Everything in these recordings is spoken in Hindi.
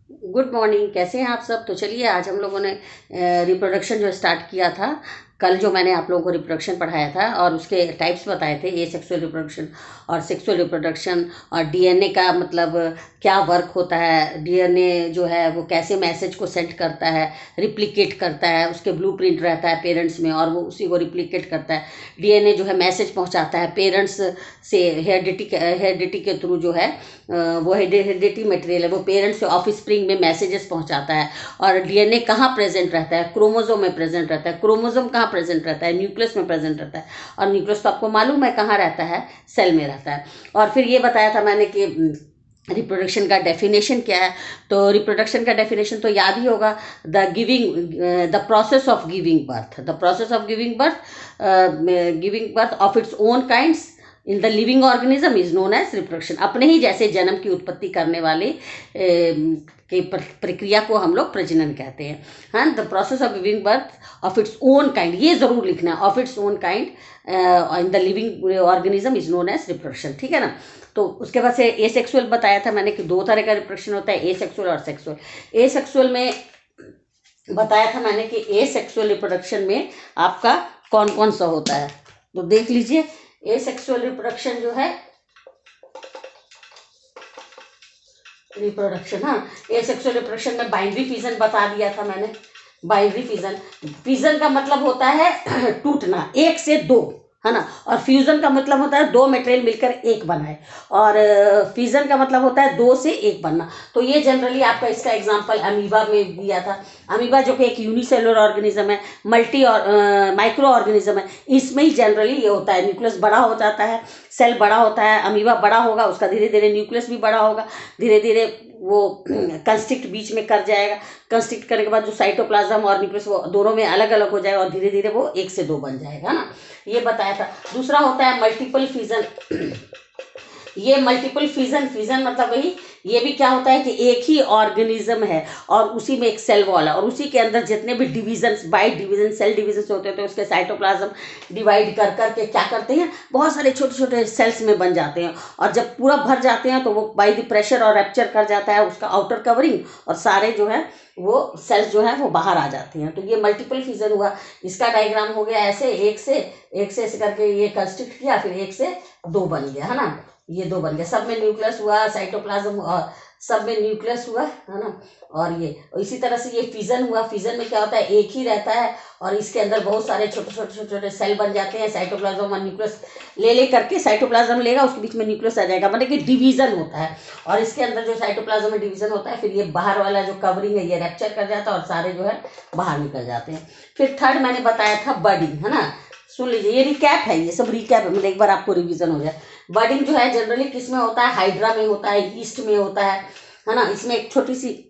Good morning. कैसे हैं आप सब? तो चलिए आज हम लोगों ने रिप्रोडक्शन जो स्टार्ट किया था कल, जो मैंने आप लोगों को रिप्रोडक्शन पढ़ाया था और उसके टाइप्स बताए थे, ए सेक्सुअल रिप्रोडक्शन और सेक्सुअल रिप्रोडक्शन, और डीएनए का मतलब क्या वर्क होता है, डीएनए जो है वो कैसे मैसेज को सेंड करता है, रिप्लिकेट करता है, उसके ब्लूप्रिंट रहता है पेरेंट्स में और वो उसी को रिप्लिकेट करता है। डीएनए जो है मैसेज पहुंचाता है पेरेंट्स से, हेरिडिटी के थ्रू जो है वो हेरिडिटी मटेरियल है, वो पेरेंट्स से ऑफ स्प्रिंग में मैसेजेस पहुंचाता है। और डीएनए कहाँ प्रेजेंट रहता है? क्रोमोसोम में प्रेजेंट रहता है। क्रोमोसोम कहाँ प्रेजेंट रहता है? न्यूक्लियस में प्रेजेंट रहता है। और न्यूक्लियस तो आपको मालूम है कहाँ रहता है, सेल में रहता है। और फिर ये बताया था मैंने कि रिप्रोडक्शन का डेफिनेशन क्या है। तो रिप्रोडक्शन का डेफिनेशन तो याद ही होगा, the process of giving birth, the process of giving birth of its own kinds in the living organism is known as reproduction. अपने ही जैसे जन्म की उत्पत्ति करने वाले की प्रक्रिया को हम लोग प्रजनन कहते हैं। हाँ, the process of giving birth of its own kind, ये जरूर लिखना है, of its own kind in the living organism is known as reproduction. ठीक है ना। तो उसके बाद से ए सेक्सुअल बताया था मैंने कि दो तरह का रिप्रोडक्शन होता है, ए सेक्सुअल और सेक्सुअल। ए सेक्सुअल में बताया था मैंने कि ए सेक्सुअल रिप्रोडक्शन में आपका कौन कौन सा होता है। तो देख लीजिए, ए सेक्सुअल रिप्रोडक्शन जो है, रिप्रोडक्शन, हाँ, ए सेक्सुअल रिप्रोडक्शन में बाइनरी फिजन बता दिया था मैंने। बाइनरी फिजन, फिजन का मतलब होता है टूटना, एक से दो, है ना। और फ्यूजन का मतलब होता है दो मटेरियल मिलकर एक बनाए। और फिजन का मतलब होता है दो से एक बनना। तो ये जनरली आपका इसका एग्जांपल अमीबा में दिया था। अमीबा जो कि एक यूनिसेलुलर ऑर्गेनिज्म है, मल्टी और माइक्रो ऑर्गेनिज्म है, इसमें ही जनरली ये होता है, न्यूक्लियस बड़ा हो जाता है, सेल बड़ा होता है, अमीबा बड़ा होगा, उसका धीरे धीरे न्यूक्लियस भी बड़ा होगा, धीरे धीरे वो कंस्ट्रिक्ट बीच में कर जाएगा। कंस्ट्रिक्ट करने के बाद जो साइटोप्लाज्म और न्यूक्लियस वो दोनों में अलग अलग हो जाएगा और धीरे धीरे वो एक से दो बन जाएगा ना। ये बताया था। दूसरा होता है मल्टीपल फिजन। ये मल्टीपल फिजन, फिजन मतलब वही, ये भी क्या होता है कि एक ही ऑर्गेनिज्म है और उसी में एक सेल वॉल है और उसी के अंदर जितने भी division, by division, cell division होते हैं, उसके साइटोप्लाज्म डिवाइड कर करके क्या करते हैं, बहुत सारे छोटे छोटे सेल्स में बन जाते हैं। और जब पूरा भर जाते हैं तो वो बाई द प्रेशर और रैप्चर कर जाता है उसका आउटर कवरिंग, और सारे जो है वो सेल्स जो है वो बाहर आ जाते हैं। तो ये मल्टीपल फिजन हुआ। इसका डायग्राम हो गया ऐसे, एक से ऐसे करके ये कंस्ट्रक्ट किया, फिर एक से दो बन गया, है ना। ये दो बन गया, सब में न्यूक्लियस हुआ, साइटोप्लाज्म और सब में न्यूक्लियस हुआ, है ना। और ये इसी तरह से ये फिजन हुआ। फिजन में क्या होता है, एक ही रहता है और इसके अंदर बहुत सारे छोटे छोटे छोटे छोटे सेल बन जाते हैं। साइटोप्लाज्म और न्यूक्लियस ले करके, साइटोप्लाज्म लेगा, उसके बीच में न्यूक्लियस आ जाएगा, मतलब कि डिवीजन होता है। और इसके अंदर जो साइटोप्लाज्म में डिवीजन होता है, फिर ये बाहर वाला जो कवरिंग है ये रैप्चर कर जाता है और सारे जो है बाहर निकल जाते हैं। फिर थर्ड मैंने बताया था बडिंग, है ना। सुन लीजिए, ये रिकैप है, ये सब रिकैप है, मतलब एक बार आपको रिवीजन हो जाए। बर्डिंग जो है जनरली किस में होता है, हाइड्रा में होता है, ईस्ट में होता है ना। इसमें एक छोटी सी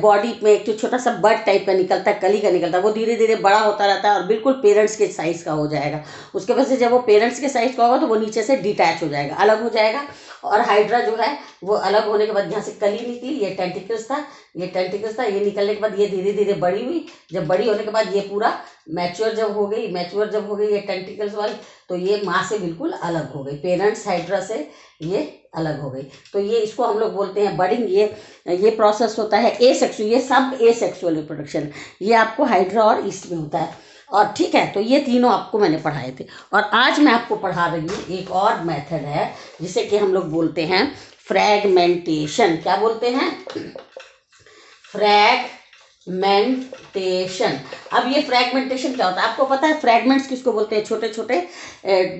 बॉडी में एक तो छोटा सा बर्ड टाइप का निकलता है, कली का निकलता है, वो धीरे धीरे बड़ा होता रहता है और बिल्कुल पेरेंट्स के साइज का हो जाएगा। उसके बाद से जब वो पेरेंट्स के साइज का होगा तो वो नीचे से डिटैच हो जाएगा, अलग हो जाएगा। और हाइड्रा जो है वो अलग होने के बाद यहाँ से कली निकली, ये टेंटिकल्स था, ये टेंटिकल्स था, ये निकलने के बाद ये धीरे धीरे बड़ी हुई। जब बड़ी होने के बाद ये पूरा मैच्योर जब हो गई ये टेंटिकल्स वाली, तो ये माँ से बिल्कुल अलग हो गई, पेरेंट्स हाइड्रा से ये अलग हो गई। तो ये इसको हम लोग बोलते हैं बडिंग। ये प्रोसेस होता है ए सेक्सुअल, ये सब ए सेक्सुअल रिप्रोडक्शन, ये आपको हाइड्रा और ईस्ट में होता है। और ठीक है, तो ये तीनों आपको मैंने पढ़ाए थे। और आज मैं आपको पढ़ा रही हूँ एक और मेथड है जिसे कि हम लोग बोलते हैं फ्रैगमेंटेशन। क्या बोलते हैं? फ्रैगमेंटेशन। अब ये फ्रैगमेंटेशन क्या होता है आपको पता है? फ्रैगमेंट्स किसको बोलते हैं? छोटे छोटे,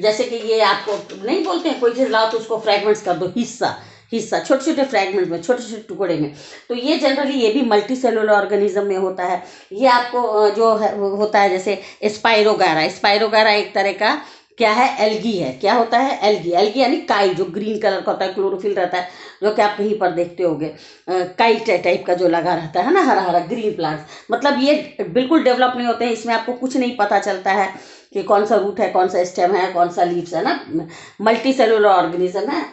जैसे कि ये आपको नहीं बोलते हैं कोई चीज़ लाओ तो उसको फ्रैगमेंट्स कर दो, हिस्सा हिस्सा, छोटे छोटे फ्रैगमेंट में, छोटे छोटे टुकड़े में। तो ये जनरली ये भी मल्टी सेलुलर ऑर्गेनिज्म में होता है। ये आपको जो है होता है जैसे स्पाइरोगायरा। स्पाइरोगायरा एक तरह का क्या है, एल्गी है। क्या होता है? एल्गी। एल्गी यानी काई, जो ग्रीन कलर का होता है, क्लोरोफिल रहता है, जो कि आप कहीं पर देखते होगे, काई टाइप का जो लगा रहता है ना, हरा हरा ग्रीन प्लांट्स। मतलब ये बिल्कुल डेवलप नहीं होते हैं, इसमें आपको कुछ नहीं पता चलता है कि कौन सा रूट है, कौन सा स्टेम है, कौन सा लीव्स है ना। मल्टी सेलुलर ऑर्गेनिज्म है।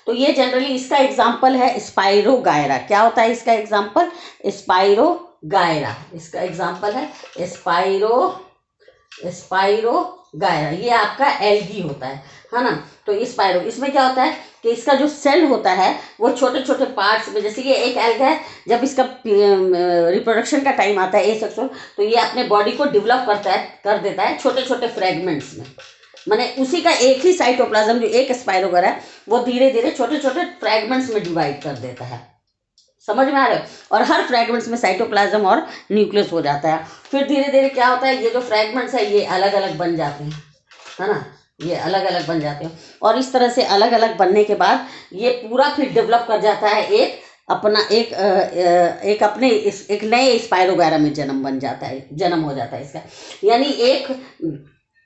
तो ये जनरली इसका एग्जाम्पल है स्पाइरोगायरा। क्या होता है इसका एग्जाम्पल? स्पाइरोगायरा। इसका एग्जाम्पल है स्पाइरोगायरा। ये आपका एल्गी होता है ना। तो स्पाइरो, इसमें क्या होता है, कि इसका जो सेल होता है वो छोटे छोटे पार्ट्स में, जैसे कि एक एल्गा है, जब इसका रिप्रोडक्शन का टाइम आता है एसेक्सुअल, तो ये अपने बॉडी को डेवलप कर देता है छोटे छोटे फ्रेगमेंट्स में। माने उसी का एक ही साइटोप्लाज्म जो एक स्पाइरोगोरा है वो धीरे धीरे छोटे छोटे फ्रेगमेंट्स में डिवाइड कर देता है। समझ में आ रहा है? और हर फ्रेगमेंट्स में साइटोप्लाज्म और न्यूक्लियस हो जाता है। फिर धीरे धीरे क्या होता है, ये जो फ्रेगमेंट्स है ये अलग अलग बन जाते हैं, है ना, ये अलग अलग बन जाते हैं। और इस तरह से अलग अलग बनने के बाद ये पूरा फिर डेवलप कर जाता है एक अपना एक नए स्पाइरोगोरा में जन्म हो जाता है इसका। यानी एक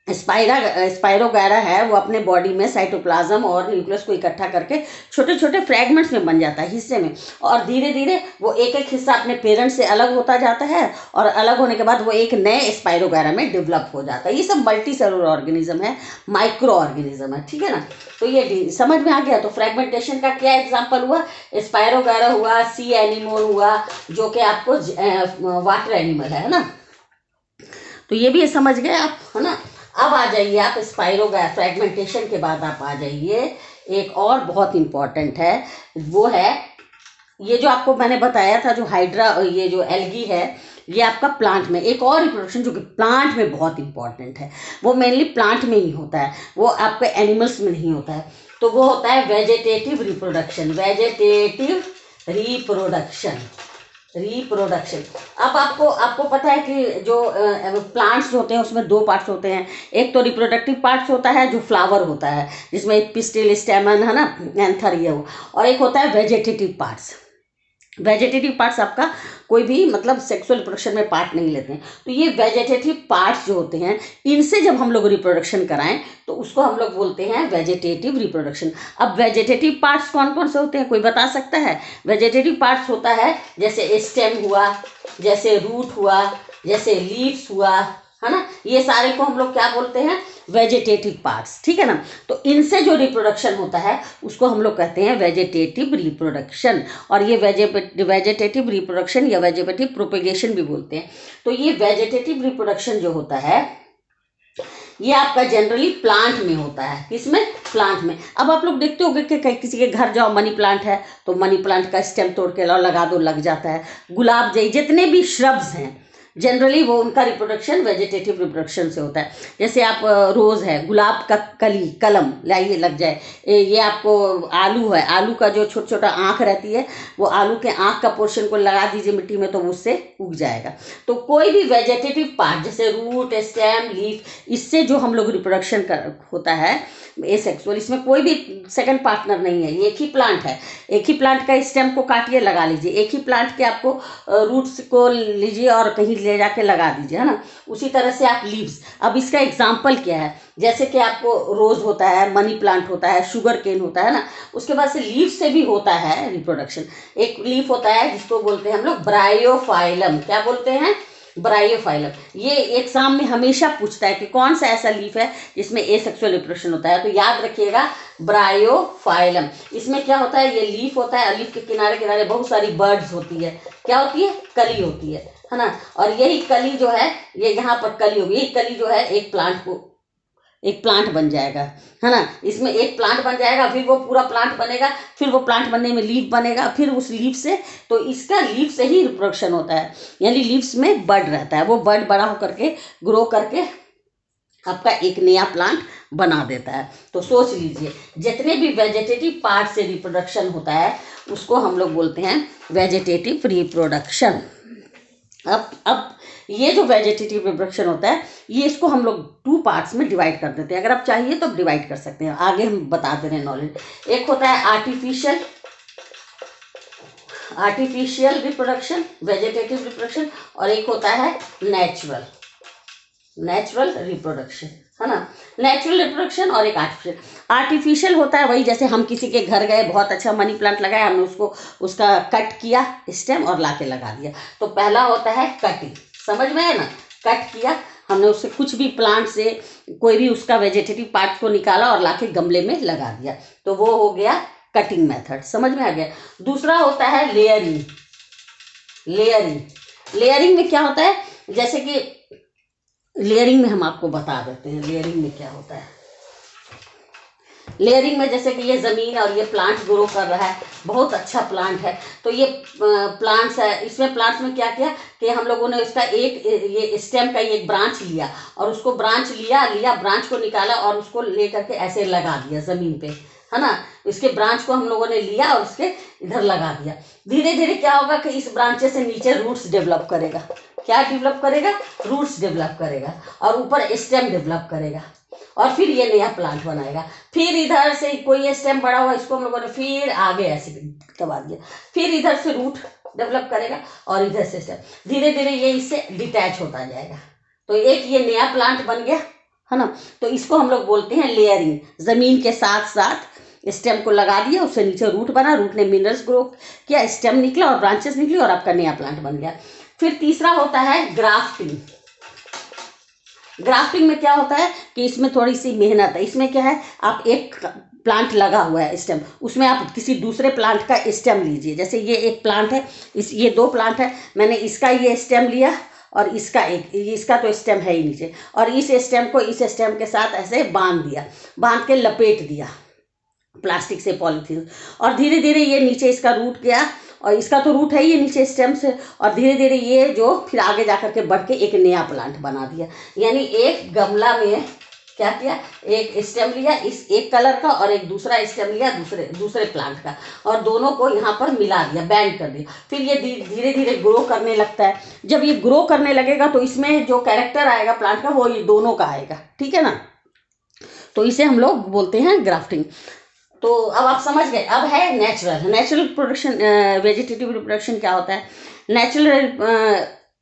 स्पाइरोगोरा है वो अपने बॉडी में साइटोप्लाज्म और न्यूक्लियस को इकट्ठा करके छोटे छोटे फ्रेगमेंट्स में बन जाता है, हिस्से में, और धीरे धीरे वो एक एक हिस्सा अपने पेरेंट्स से अलग होता जाता है, और अलग होने के बाद वो एक नए स्पाइरोगोरा में डेवलप हो जाता है। ये सब मल्टी सेलुलर ऑर्गेनिज्म है, माइक्रो ऑर्गेनिज्म है, ठीक है ना। तो ये समझ में आ गया। तो फ्रेगमेंटेशन का क्या एग्जाम्पल हुआ, स्पाइरोगोरा हुआ, सी एनिमोन हुआ जो कि आपको वाटर एनिमल है ना। तो ये भी समझ गए आप, है ना। अब आ जाइए आप स्पाइरोगोरा फ्रेगमेंटेशन के बाद आप आ जाइए, एक और बहुत इंपॉर्टेंट है, वो है ये जो आपको मैंने बताया था, जो हाइड्रा, ये जो एल्गी है, ये आपका प्लांट में एक और रिप्रोडक्शन जो कि प्लांट में बहुत इंपॉर्टेंट है, वो मेनली प्लांट में ही होता है, वो आपके एनिमल्स में नहीं होता है। तो वो होता है वेजिटेटिव रिप्रोडक्शन। Vegetative reproduction. अब आपको पता है कि जो प्लांट्स होते हैं उसमें दो पार्ट्स होते हैं। एक तो रिप्रोडक्टिव पार्ट्स होता है जो फ्लावर होता है, जिसमें पिस्टिल, स्टेमन, है ना, एंथर, ये हो, और एक होता है वेजिटेटिव पार्ट्स। वेजिटेटिव पार्ट्स आपका कोई भी मतलब सेक्सुअल रिप्रोडक्शन में पार्ट नहीं लेते हैं। तो ये वेजिटेटिव पार्ट्स जो होते हैं, इनसे जब हम लोग रिप्रोडक्शन कराएं तो उसको हम लोग बोलते हैं वेजिटेटिव रिप्रोडक्शन। अब वेजिटेटिव पार्ट्स कौन कौन से होते हैं, कोई बता सकता है? वेजिटेटिव पार्ट्स होता है जैसे स्टेम हुआ, जैसे रूट हुआ, जैसे लीव्स हुआ, है ना, ये सारे को हम लोग क्या बोलते हैं, वेजिटेटिव पार्ट्स, ठीक है ना। तो इनसे जो रिप्रोडक्शन होता है उसको हम लोग कहते हैं वेजिटेटिव रिप्रोडक्शन। और ये वेजिटेटिव रिप्रोडक्शन या वेजिटेटिव प्रोपेगेशन भी बोलते हैं। तो ये वेजिटेटिव रिप्रोडक्शन जो होता है ये आपका जनरली प्लांट में होता है। किसमें? प्लांट में। अब आप लोग देखते होंगे कि किसी के घर जाओ, मनी प्लांट है तो मनी प्लांट का स्टेम तोड़ के लाओ, लगा दो, लग जाता है। गुलाब जई, जितने भी श्रब्स हैं जनरली वो उनका रिप्रोडक्शन वेजिटेटिव रिप्रोडक्शन से होता है। जैसे आप रोज़ है, गुलाब का कलम लाइए, लग जाए। ये आपको आलू है, आलू का जो छोटा छोटा आँख रहती है, वो आलू के आँख का पोर्शन को लगा दीजिए मिट्टी में तो उससे उग जाएगा। तो कोई भी वेजिटेटिव पार्ट जैसे रूट, स्टेम, लीफ, इससे जो हम लोग रिप्रोडक्शन होता है एसेक्सुअल, इसमें कोई भी सेकंड पार्टनर नहीं है, एक ही प्लांट है। एक ही प्लांट का स्टेम को काटिए, लगा लीजिए। एक ही प्लांट के आपको रूट्स को लीजिए और कहीं ले जाके लगा दीजिए, है ना। उसी तरह से आप लीव्स, अब इसका एग्जाम्पल क्या है, जैसे कि आपको रोज होता है, मनी प्लांट होता है, शुगर केन होता है ना, उसके बाद से लीव से भी होता है रिप्रोडक्शन। एक लीफ होता है जिसको बोलते हैं हम लोग ब्रायोफाइलम। क्या बोलते हैं? ब्रायोफाइलम। ये एग्जाम में हमेशा पूछता है कि कौन सा ऐसा लीफ है जिसमें एसेक्सुअल रिप्रोडक्शन होता है, तो याद रखिएगा ब्रायोफाइलम। इसमें क्या होता है, ये लीफ होता है, लीफ के किनारे किनारे बहुत सारी बर्ड्स होती है। क्या होती है? कली होती है ना। और यही कली जो है, ये यहाँ पर कली होगी, यही कली जो है एक प्लांट बन जाएगा, है ना। इसमें एक प्लांट बन जाएगा, फिर वो पूरा प्लांट बनेगा, फिर वो प्लांट बनने में लीफ बनेगा, फिर उस लीफ से, तो इसका लीफ से ही रिप्रोडक्शन होता है। यानी लीव्स में बड रहता है, वो बड बड़ा होकर के ग्रो करके आपका एक नया प्लांट बना देता है। तो सोच लीजिए, जितने भी वेजिटेटिव पार्ट से रिप्रोडक्शन होता है उसको हम लोग बोलते हैं वेजिटेटिव रिप्रोडक्शन। अब ये जो वेजिटेटिव रिप्रोडक्शन होता है, ये इसको हम लोग 2 पार्ट्स में डिवाइड कर देते हैं। अगर आप चाहिए तो डिवाइड कर सकते हैं, आगे हम बता दे रहे हैं नॉलेज। एक होता है आर्टिफिशियल रिप्रोडक्शन, वेजिटेटिव रिप्रोडक्शन, और एक होता है नेचुरल रिप्रोडक्शन, है ना। नेचुरल रिप्रोडक्शन और एक आर्टिफिशियल होता है वही, जैसे हम किसी के घर गए, बहुत अच्छा मनी प्लांट लगाया, हमने उसका कट किया स्टेम और लाके लगा दिया। तो पहला होता है कटिंग, समझ में है ना। कट किया हमने, उससे कुछ भी प्लांट से कोई भी उसका वेजिटेटिव पार्ट को निकाला और लाके गमले में लगा दिया, तो वो हो गया कटिंग मेथड, समझ में आ गया। दूसरा होता है लेयरिंग में क्या होता है, जैसे कि लेयरिंग में हम आपको बता देते हैं लेयरिंग में क्या होता है। लेयरिंग में जैसे कि ये ज़मीन और ये प्लांट ग्रो कर रहा है, बहुत अच्छा प्लांट है। तो ये प्लांट्स है, इसमें प्लांट्स में क्या किया कि हम लोगों ने इसका एक ये स्टेम का एक ब्रांच लिया और उसको ब्रांच लिया ब्रांच को निकाला और उसको ले करके ऐसे लगा दिया ज़मीन पे, है ना। इसके ब्रांच को हम लोगों ने लिया और उसके इधर लगा दिया। धीरे धीरे क्या होगा कि इस ब्रांचे से नीचे रूट्स डेवलप करेगा। क्या डेवलप करेगा? रूट्स डेवलप करेगा और ऊपर स्टेम डेवलप करेगा और फिर ये नया प्लांट बनाएगा। फिर इधर से कोई स्टेम बड़ा हुआ, इसको हम लोगों ने फिर आगे ऐसे दबा दिया, फिर इधर से रूट डेवलप करेगा और इधर से स्टेम। धीरे धीरे ये इससे डिटैच होता जाएगा। तो एक ये नया प्लांट बन गया, है ना। तो इसको हम लोग बोलते हैं लेयरिंग। जमीन के साथ साथ स्टेम को लगा दिया, उससे नीचे रूट बना, रूट ने मिनरल्स ग्रो किया, स्टेम निकला और ब्रांचेस निकली और आपका नया प्लांट बन गया। फिर तीसरा होता है ग्राफ्टिंग। ग्राफ्टिंग में क्या होता है कि इसमें थोड़ी सी मेहनत है। इसमें क्या है, आप एक प्लांट लगा हुआ है स्टेम, उसमें आप किसी दूसरे प्लांट का स्टेम लीजिए। जैसे ये एक प्लांट है, ये दो प्लांट है, मैंने इसका ये स्टेम लिया और इसका तो स्टेम है ही नीचे, और इस स्टेम को इस स्टेम के साथ ऐसे बांध दिया, बांध के लपेट दिया प्लास्टिक से, पॉलीथीन, और धीरे धीरे ये नीचे इसका रूट गया और इसका तो रूट है ही नीचे स्टेम से, और धीरे धीरे ये जो फिर आगे जाकर के बढ़ के एक नया प्लांट बना दिया। यानी एक गमला में क्या किया, एक स्टेम लिया इस एक कलर का और एक दूसरा स्टेम लिया दूसरे प्लांट का, और दोनों को यहाँ पर मिला दिया, बैंड कर दिया। फिर ये धीरे धीरे ग्रो करने लगता है। जब ये ग्रो करने लगेगा तो इसमें जो कैरेक्टर आएगा प्लांट का वो ये दोनों का आएगा, ठीक है ना। तो इसे हम लोग बोलते हैं ग्राफ्टिंग। तो अब आप समझ गए। अब है नेचुरल प्रोडक्शन। वेजिटेटिव रिप्रोडक्शन क्या होता है? नेचुरल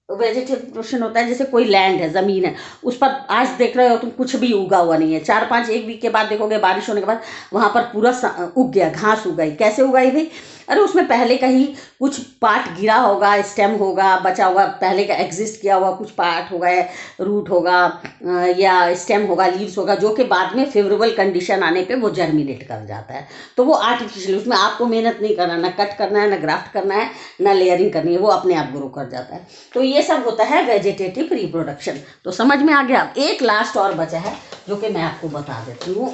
वेजिटेटिव प्रोडक्शन होता है जैसे कोई लैंड है, ज़मीन है, उस पर आज देख रहे हो तुम कुछ भी उगा हुआ नहीं है, 4-5 एक वीक के बाद देखोगे बारिश होने के बाद वहाँ पर पूरा उग गया, घास उग गई। कैसे उगाई भाई? अरे उसमें पहले का ही कुछ पार्ट गिरा होगा, स्टेम होगा बचा हुआ, पहले का एग्जिस्ट किया हुआ कुछ पार्ट होगा, रूट होगा या स्टेम होगा, लीव्स होगा, जो कि बाद में फेवरेबल कंडीशन आने पे वो जर्मिनेट कर जाता है। तो वो आर्टिफिशियल, उसमें आपको मेहनत नहीं करना, ना कट करना है, ना ग्राफ्ट करना है, ना लेयरिंग करनी है, वो अपने आप ग्रो कर जाता है। तो ये सब होता है वेजिटेटिव रिप्रोडक्शन। तो समझ में आ गया। एक लास्ट और बचा है जो कि मैं आपको बता देती हूँ,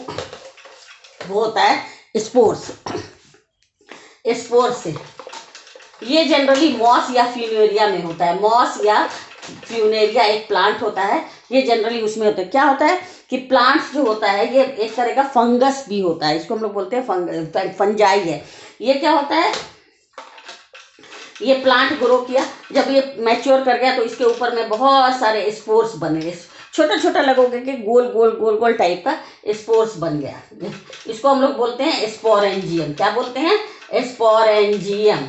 वो होता है स्पोर्स। स्पोर्स से ये जनरली मॉस या फ्यूनेरिया में होता है। मॉस या फ्यूनेरिया एक प्लांट होता है, ये जनरली उसमें होता है। क्या होता है कि प्लांट्स जो होता है ये एक तरह का फंगस भी होता है, इसको हम लोग बोलते हैं फंजाई है। ये क्या होता है, ये प्लांट ग्रो किया, जब ये मैच्योर कर गया तो इसके ऊपर में बहुत सारे स्पोर्स बने, छोटा छोटा लगोगे कि गोल गोल टाइप का स्पोर्स बन गया। इसको हम लोग बोलते हैं स्पोरेंजियम। क्या बोलते हैं? स्पोरेंजियम।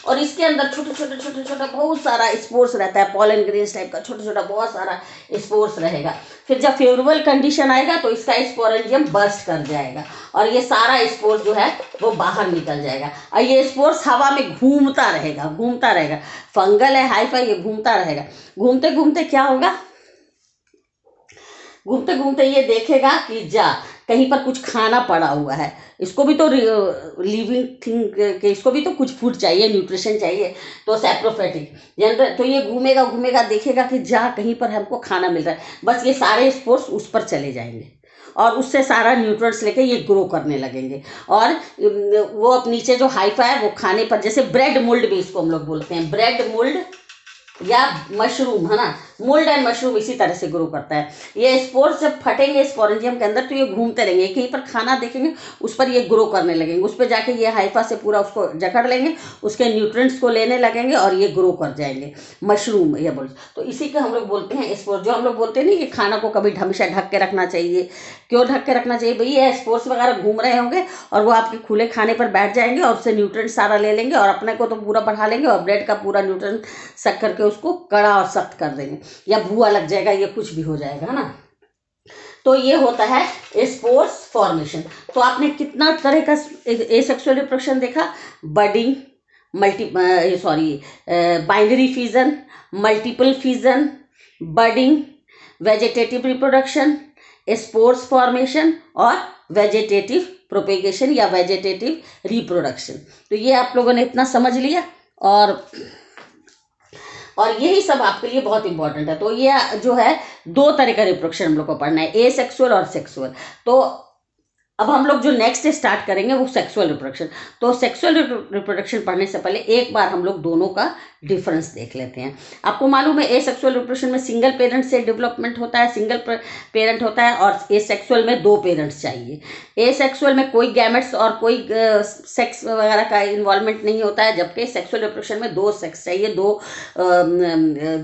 और इसके अंदर छोटा बहुत सारा स्पोर्स रहता है, पॉलन ग्रेन्स टाइप का छोटा बहुत सारा स्पोर्स रहेगा। फिर जब फेवरेबल कंडीशन आएगा तो इसका स्पोरेंजियम बर्स्ट कर जाएगा और ये सारा स्पोर्स जो है वो बाहर निकल जाएगा, और ये स्पोर्स हवा में घूमता रहेगा। फंगल है, हाइफाई, ये घूमता रहेगा। घूमते घूमते क्या होगा, घूमते घूमते ये देखेगा कि कहीं पर कुछ खाना पड़ा हुआ है। इसको भी तो लिविंग थिंग के, इसको भी तो कुछ फूड चाहिए, न्यूट्रिशन चाहिए। तो सैप्रोफाइटिक जनरल, तो ये घूमेगा देखेगा कि कहीं पर हमको खाना मिल रहा है, बस ये सारे स्पोर्स उस पर चले जाएंगे और उससे सारा न्यूट्रिएंट्स लेके ये ग्रो करने लगेंगे। और वो अब नीचे जो हाइफा है वो खाने पर, जैसे ब्रेड मोल्ड भी इसको हम लोग बोलते हैं, ब्रेड मोल्ड या मशरूम, है ना। मोल्ड एंड मशरूम इसी तरह से ग्रो करता है। ये स्पोर्स जब फटेंगे स्पोरेंजियम के अंदर तो ये घूमते रहेंगे, कहीं पर खाना देखेंगे उस पर ये ग्रो करने लगेंगे, उस पर जाके ये हाइफा से पूरा उसको जकड़ लेंगे, उसके न्यूट्रिएंट्स को लेने लगेंगे और ये ग्रो कर जाएंगे। मशरूम ये बोल, तो इसी को हम लोग बोलते हैं स्पोर्स। जो हम लोग बोलते हैं नहीं कि खाना को कभी हमेशा ढक के रखना चाहिए। क्यों ढक के रखना चाहिए भाई? ये स्पोर्स वगैरह घूम रहे होंगे और वो आपके खुले खाने पर बैठ जाएंगे और उससे न्यूट्रिएंट्स सारा ले लेंगे और अपने को तो पूरा बढ़ा लेंगे और ब्रेड का पूरा न्यूट्रिएंट सक करके उसको कड़ा और सख्त कर देंगे, या भूआ लग जाएगा, ये कुछ भी हो जाएगा, है ना। तो ये होता है स्पोर्स फॉर्मेशन। तो आपने कितना तरह का एसेक्सुअल रिप्रोडक्शन देखा? Budding, binary fission, multiple fission, budding, vegetative reproduction, spores formation और वेजिटेटिव प्रोपेगेशन या वेजिटेटिव रिप्रोडक्शन। तो ये आप लोगों ने इतना समझ लिया। और और यही सब आपके लिए बहुत इंपॉर्टेंट है। तो ये जो है 2 तरह का रिप्रोडक्शन हम लोग को पढ़ना है, एसेक्सुअल और सेक्सुअल। तो अब हम लोग जो नेक्स्ट स्टार्ट करेंगे वो सेक्सुअल रिप्रोडक्शन। तो सेक्सुअल रिप्रोडक्शन पढ़ने से पहले एक बार हम लोग दोनों का डिफरेंस देख लेते हैं। आपको मालूम है एसेक्सुअल रिप्रोडक्शन में सिंगल पेरेंट से डेवलपमेंट होता है, सिंगल पेरेंट होता है, और एसेक्सुअल में 2 पेरेंट्स चाहिए। एसेक्सुअल में कोई गैमेट्स और कोई सेक्स वगैरह का इन्वॉल्वमेंट नहीं होता है, जबकि सेक्सुअल रिप्रोडक्शन में 2 सेक्स चाहिए, 2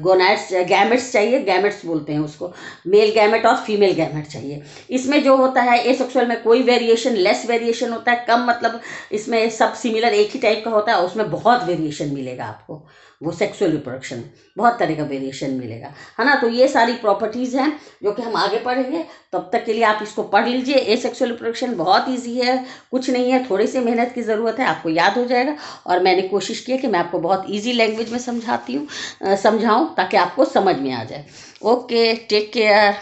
गोनाड्स गैमेट्स चाहिए, गैमेट्स बोलते हैं उसको, मेल गैमेट और फीमेल गैमेट चाहिए। इसमें जो होता है एसेक्सुअल में कोई वेरिएशन, लेस वेरिएशन होता है, कम, मतलब इसमें सब सिमिलर एक ही टाइप का होता है, उसमें बहुत वेरिएशन मिलेगा आपको। वो सेक्सुअल रिप्रोडक्शन बहुत तरह का वेरिएशन मिलेगा, है ना। तो ये सारी प्रॉपर्टीज़ हैं जो कि हम आगे पढ़ेंगे। तब तक के लिए आप इसको पढ़ लीजिए। एसेक्सुअल रिप्रोडक्शन बहुत ईजी है, कुछ नहीं है, थोड़ी सी मेहनत की ज़रूरत है, आपको याद हो जाएगा। और मैंने कोशिश की है कि मैं आपको बहुत ईजी लैंग्वेज में समझाऊँ ताकि आपको समझ में आ जाए। Okay, take care.